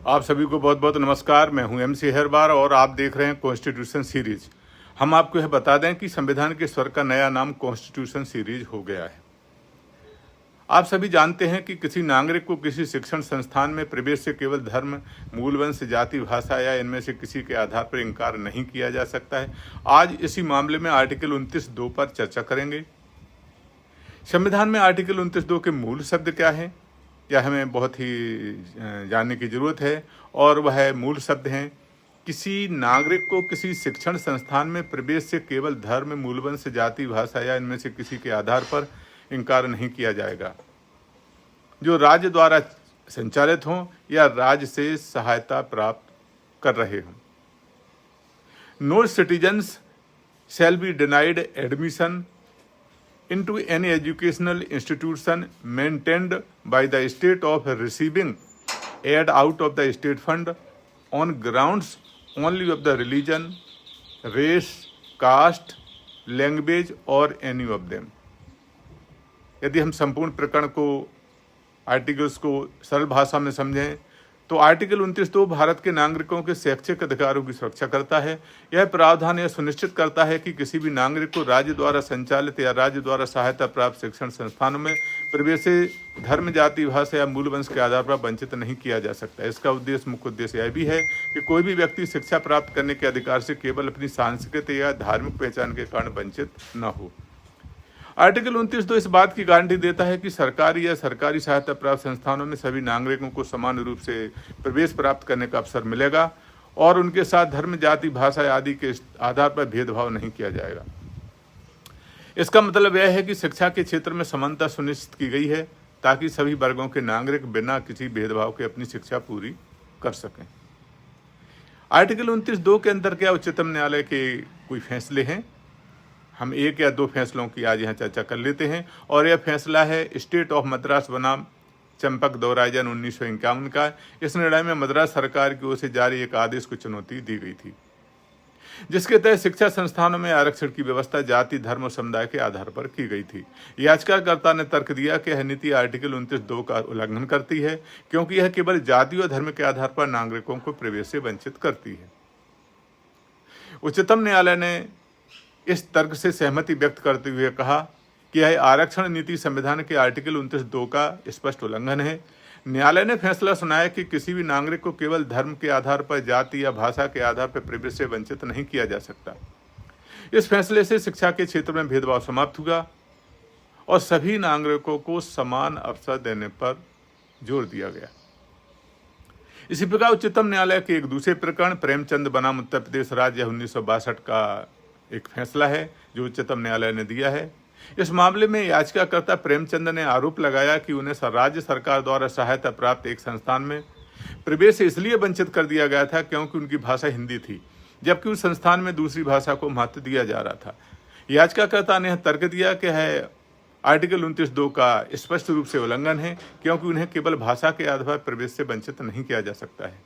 आप सभी को बहुत बहुत नमस्कार। मैं हूं MC हेरबार और आप देख रहे हैं कॉन्स्टिट्यूशन सीरीज। हम आपको यह बता दें कि संविधान के स्वर का नया नाम कॉन्स्टिट्यूशन सीरीज हो गया है। आप सभी जानते हैं कि किसी नागरिक को किसी शिक्षण संस्थान में प्रवेश से केवल धर्म, मूल वंश, जाति, भाषा या इनमें से किसी के आधार पर इनकार नहीं किया जा सकता है। आज इसी मामले में आर्टिकल 29(2) पर चर्चा करेंगे। संविधान में आर्टिकल 29(2) के मूल शब्द क्या है, यह हमें बहुत ही जानने की जरूरत है। और वह मूल शब्द हैं: किसी नागरिक को किसी शिक्षण संस्थान में प्रवेश से केवल धर्म, मूल वंश, जाति, भाषा या इनमें से किसी के आधार पर इनकार नहीं किया जाएगा, जो राज्य द्वारा संचालित हों या राज्य से सहायता प्राप्त कर रहे हों। No citizens shall be denied admission into any educational institution maintained by the state of receiving aid out of the state fund on grounds only of the religion, race, caste, language or any of them। यदि हम संपूर्ण प्रकरण को, articles को सरल भाषा में समझें तो आर्टिकल 29(2) भारत के नागरिकों के शैक्षिक अधिकारों की सुरक्षा करता है। यह प्रावधान यह सुनिश्चित करता है कि किसी भी नागरिक को राज्य द्वारा संचालित या राज्य द्वारा सहायता प्राप्त शिक्षण संस्थानों में प्रवेश से धर्म, जाति, भाषा या मूल वंश के आधार पर वंचित नहीं किया जा सकता। इसका मुख्य उद्देश्य यह भी है कि कोई भी व्यक्ति शिक्षा प्राप्त करने के अधिकार से केवल अपनी सांस्कृतिक या धार्मिक पहचान के कारण वंचित न हो। आर्टिकल 29(2) इस बात की गारंटी देता है कि सरकारी या सरकारी सहायता प्राप्त संस्थानों में सभी नागरिकों को समान रूप से प्रवेश प्राप्त करने का अवसर मिलेगा और उनके साथ धर्म, जाति, भाषा आदि के आधार पर भेदभाव नहीं किया जाएगा। इसका मतलब यह है कि शिक्षा के क्षेत्र में समानता सुनिश्चित की गई है ताकि सभी वर्गों के नागरिक बिना किसी भेदभाव के अपनी शिक्षा पूरी कर सकें। आर्टिकल 29(2) के अंदर क्या उच्चतम न्यायालय के कोई फैसले हैं? हम एक या दो फैसलों की आज यहाँ चर्चा कर लेते हैं। और यह फैसला है स्टेट ऑफ मद्रास बनाम चंपक दौराजन 1951 का। इस निर्णय में मद्रास सरकार की ओर से जारी एक आदेश को चुनौती दी गई थी, जिसके तहत शिक्षा संस्थानों में आरक्षण की व्यवस्था जाति, धर्म और समुदाय के आधार पर की गई थी। याचिकाकर्ता ने तर्क दिया कि यह नीति आर्टिकल 29(2) का उल्लंघन करती है, क्योंकि यह केवल जाति और धर्म के आधार पर नागरिकों को प्रवेश से वंचित करती है। उच्चतम न्यायालय ने इस तर्क से सहमति व्यक्त करते हुए कहा कि यह आरक्षण नीति संविधान के आर्टिकल 29(2) का स्पष्ट उल्लंघन है। न्यायालय ने फैसला सुनाया कि किसी भी नागरिक को केवल धर्म के आधार पर, जाति या भाषा के आधार पर प्रवेश से वंचित नहीं किया जा सकता। इस फैसले से शिक्षा के क्षेत्र में भेदभाव समाप्त हुआ और सभी नागरिकों को समान अवसर देने पर जोर दिया गया। इसी प्रकार उच्चतम न्यायालय के एक दूसरे प्रकरण प्रेमचंद बनाम उत्तर प्रदेश राज्य 1962 का एक फैसला है जो उच्चतम न्यायालय ने दिया है। इस मामले में याचिकाकर्ता प्रेमचंद ने आरोप लगाया कि उन्हें राज्य सरकार द्वारा सहायता प्राप्त एक संस्थान में प्रवेश से इसलिए वंचित कर दिया गया था क्योंकि उनकी भाषा हिंदी थी, जबकि उस संस्थान में दूसरी भाषा को महत्व दिया जा रहा था। याचिकाकर्ता ने तर्क दिया कि है आर्टिकल 29(2) का स्पष्ट रूप से उल्लंघन है, क्योंकि उन्हें केवल भाषा के आधार पर प्रवेश से वंचित नहीं किया जा सकता है।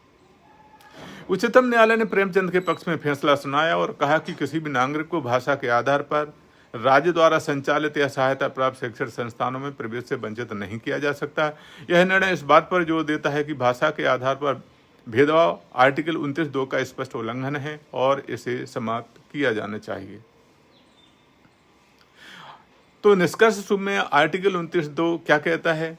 उच्चतम न्यायालय ने प्रेमचंद के पक्ष में फैसला सुनाया और कहा कि किसी भी नागरिक को भाषा के आधार पर राज्य द्वारा संचालित या सहायता प्राप्त शिक्षण संस्थानों में प्रवेश से वंचित नहीं किया जा सकता। यह निर्णय इस बात पर जोर देता है कि भाषा के आधार पर भेदभाव आर्टिकल 29(2) का स्पष्ट उल्लंघन है और इसे समाप्त किया जाना चाहिए। तो निष्कर्ष रूप में आर्टिकल 29(2) क्या कहता है?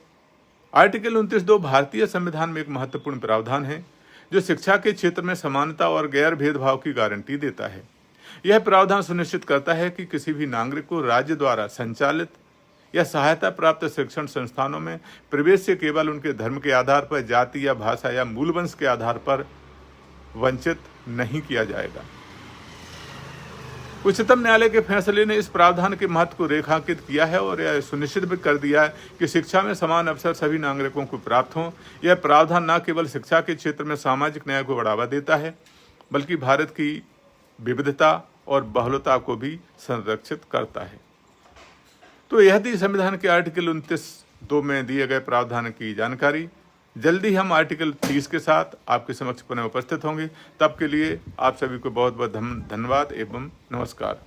आर्टिकल 29(2) भारतीय संविधान में एक महत्वपूर्ण प्रावधान है जो शिक्षा के क्षेत्र में समानता और गैर भेदभाव की गारंटी देता है। यह प्रावधान सुनिश्चित करता है कि किसी भी नागरिक को राज्य द्वारा संचालित या सहायता प्राप्त शिक्षण संस्थानों में प्रवेश से केवल उनके धर्म के आधार पर, जाति या भाषा या मूल वंश के आधार पर वंचित नहीं किया जाएगा। उच्चतम न्यायालय के फैसले ने इस प्रावधान के महत्व को रेखांकित किया है और यह सुनिश्चित भी कर दिया है कि शिक्षा में समान अवसर सभी नागरिकों को प्राप्त हों। यह प्रावधान न केवल शिक्षा के क्षेत्र में सामाजिक न्याय को बढ़ावा देता है, बल्कि भारत की विविधता और बहुलता को भी संरक्षित करता है। तो यह थी संविधान के आर्टिकल 29(2) में दिए गए प्रावधान की जानकारी। जल्दी हम आर्टिकल 30 के साथ आपके समक्ष पुनः उपस्थित होंगे। तब के लिए आप सभी को बहुत बहुत धन्यवाद एवं नमस्कार।